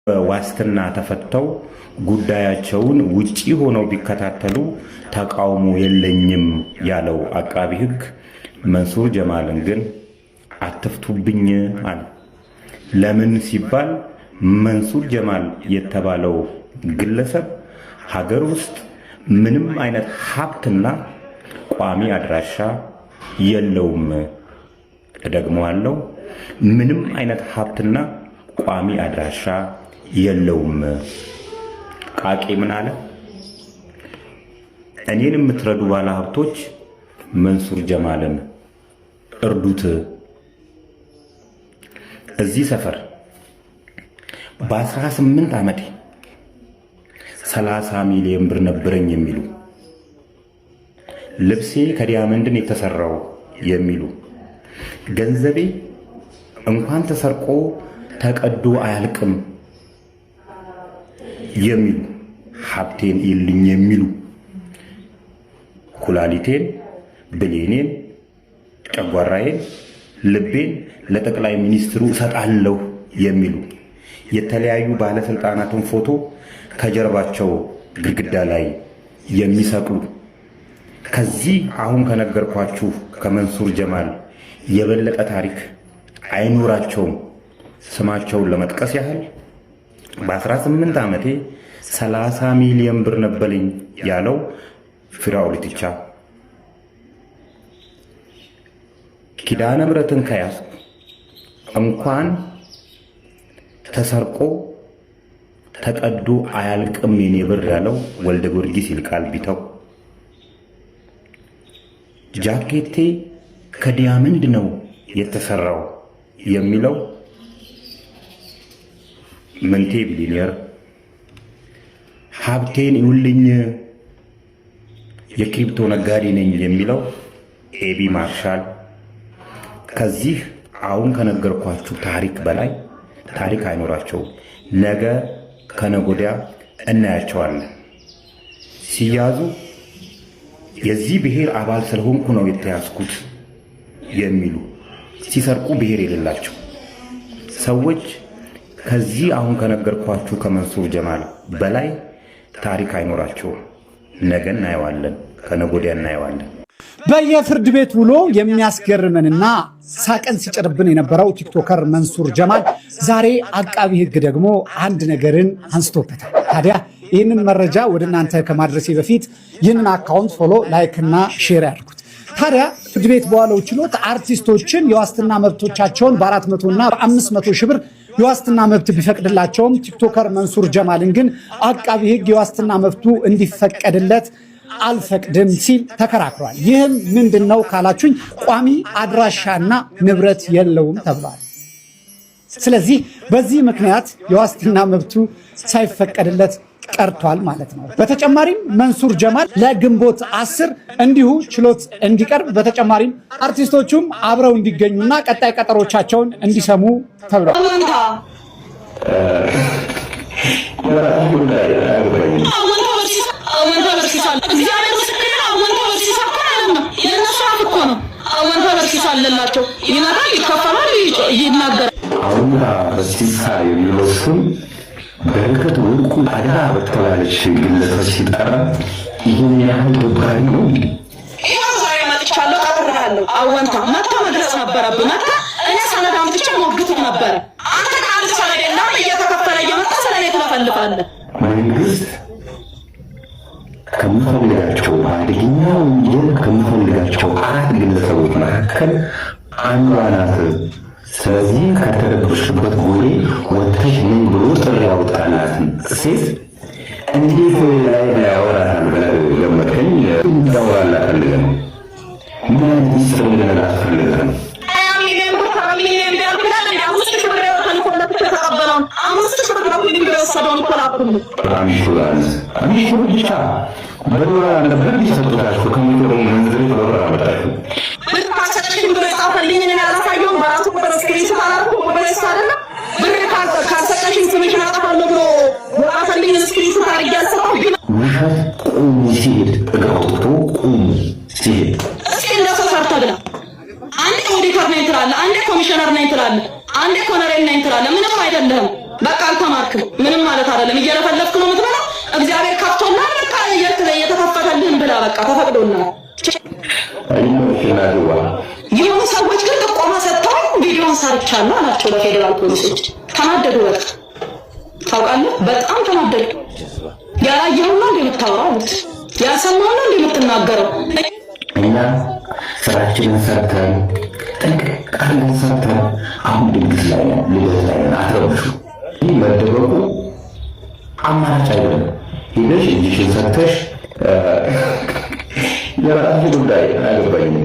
ዋስትና ተፈተው ጉዳያቸውን ውጪ ሆነው ቢከታተሉ ተቃውሞ የለኝም ያለው አቃቢ ሕግ መንሱር ጀማልን ግን አትፍቱብኝ አለ። ለምን ሲባል መንሱር ጀማል የተባለው ግለሰብ ሀገር ውስጥ ምንም አይነት ሀብትና ቋሚ አድራሻ የለውም። እደግመዋለሁ፣ ምንም አይነት ሀብትና ቋሚ አድራሻ የለውም። ቃቂ ምን አለ? እኔን የምትረዱ ባለ ሀብቶች መንሱር ጀማልን እርዱት። እዚህ ሰፈር በ18 ዓመቴ 30 ሚሊዮን ብር ነበረኝ የሚሉ፣ ልብሴ ከዲያመንድን የተሰራው የሚሉ፣ ገንዘቤ እንኳን ተሰርቆ ተቀዶ አያልቅም የሚሉ፣ ሀብቴን ይልኝ የሚሉ፣ ኩላሊቴን፣ ብሌኔን፣ ጨጓራዬን፣ ልቤን ለጠቅላይ ሚኒስትሩ እሰጣለሁ የሚሉ የተለያዩ ባለስልጣናትን ፎቶ ከጀርባቸው ግድግዳ ላይ የሚሰቅሉ ከዚህ አሁን ከነገርኳችሁ ከመንሱር ጀማል የበለጠ ታሪክ አይኖራቸውም። ስማቸውን ለመጥቀስ ያህል በ18 ዓመቴ 30 ሚሊዮን ብር ነበረኝ ያለው ፊራኦል ኢቲቻ፣ ኪዳነ ምሕረትን ከያዝ እንኳን ተሰርቆ ተቀዶ አያልቅም የኔ ብር ያለው ወልደ ጊዮርጊስ ይልቃል ቢተው፣ ጃኬቴ ከዲያመንድ ነው የተሰራው የሚለው ምንቴ ቢሊየነር፣ ሀብቴን ይውልኝ የክሪፕቶ ነጋዴ ነኝ የሚለው ኤቢ ማርሻል ከዚህ አሁን ከነገርኳችሁ ታሪክ በላይ ታሪክ አይኖራቸውም። ነገ ከነጎዲያ እናያቸዋለን። ሲያዙ የዚህ ብሔር አባል ስለሆንኩ ነው የተያዝኩት የሚሉ፣ ሲሰርቁ ብሔር የሌላቸው ሰዎች ከዚህ አሁን ከነገርኳችሁ ከመንሱር ጀማል በላይ ታሪክ አይኖራቸውም። ነገ እናየዋለን፣ ከነጎዲያ እናየዋለን። በየፍርድ ቤት ውሎ የሚያስገርመንና ሳቀን ሲጭርብን የነበረው ቲክቶከር መንሱር ጀማል ዛሬ አቃቢ ሕግ ደግሞ አንድ ነገርን አንስቶበታል። ታዲያ ይህንን መረጃ ወደ እናንተ ከማድረሴ በፊት ይህንን አካውንት ፎሎ፣ ላይክ እና ሼር ያድርጉት። ታዲያ ፍርድ ቤት በዋለው ችሎት አርቲስቶችን የዋስትና መብቶቻቸውን በ400 እና በ500 ሺህ ብር የዋስትና መብት ቢፈቅድላቸውም ቲክቶከር መንሱር ጀማልን ግን አቃቢ ሕግ የዋስትና መብቱ እንዲፈቀድለት አልፈቅድም ሲል ተከራክሯል። ይህም ምንድነው ካላችሁኝ ቋሚ አድራሻና ንብረት የለውም ተብሏል። ስለዚህ በዚህ ምክንያት የዋስትና መብቱ ሳይፈቀድለት ቀርቷል ማለት ነው። በተጨማሪም መንሱር ጀማል ለግንቦት 10 እንዲሁ ችሎት እንዲቀርብ፣ በተጨማሪም አርቲስቶቹም አብረው እንዲገኙና ቀጣይ ቀጠሮቻቸውን እንዲሰሙ ተብሏል። በረከት ወርቁ አደራ በተባለች ግለሰብ ሲጠራ ይህን ያህል ደባሪ ነው። ይሄው ዛሬ መጥቻለሁ፣ ቀጥሬሃለሁ። አወንታ መጥቶ መድረስ ነበረብህ። መጥቶ እኔ ሰነድ አምጥቼ ሞግት ነበር። አንተ ከአንድ ሰነድ የለም እየተከፈለ እየመጣ ስለኔ ትለፈልፋለህ። መንግስት ከምፈልጋቸው አደገኛ ወንጀል ከምፈልጋቸው 4 ግለሰቦች መካከል አንዷ ናት። ስለዚህ ከተደበቅሽበት ጎሬ ወጥተሽ ነኝ ብሎ ጥሪ ያወጣላትን ሴት እንዴት ላይ ያወራታል ብለህ ገመተኝ? እንዳወራላት ፈልገህ ነው? ምን አይነት ሚስጥር እንድነግራት ፈልገህ ነው? ብቻ በዶላር አለበት ሊሰጡታችሁ ከሚቶ ደግሞ መንዝሬ በዶላር አመጣችሁ ውሸት ቁሙ ሲሄድ እግር አውጥቶ ቁሙ ሲሄድ እስኪ እንደሰው ሰርተ ብላ አንዴ ኦዲተር ነኝ ትላለህ፣ አንዴ ኮሚሽነር ነኝ ትላለህ፣ አንዴ ኮሎኔል ነኝ ትላለህ። ምንም አይደለም። በቃ አልተማርክም ምንም ማለት አይደለም እየለፈለፍክ ነው የምትበላው እግዚአብሔር ከፍቶና በቃ እየተከፈተልህን ብላ በቃ ተፈቅዶና የሆኑ ሰዎች ግን ጥቆማ ሰጥተው ቪዲዮን ሰርቻለሁ አላቸው ለፌዴራል ፖሊሶች ተናደዱ በቃ ታውቃለህ በጣም ተናደዱ ያላየውና እንደምታወራው ያልሰማውና እንደምትናገረው እኛ ስራችንን ሰርተን ቃልን ሰርተን አሁን ድግስ ላይ ነን ልደት ላይ ነን አትረብሹ ይህ መደበቁ አማራጭ አይደለም ሄደሽ እጅሽን ሰጥተሽ የራስሽ ጉዳይ አያገባኝም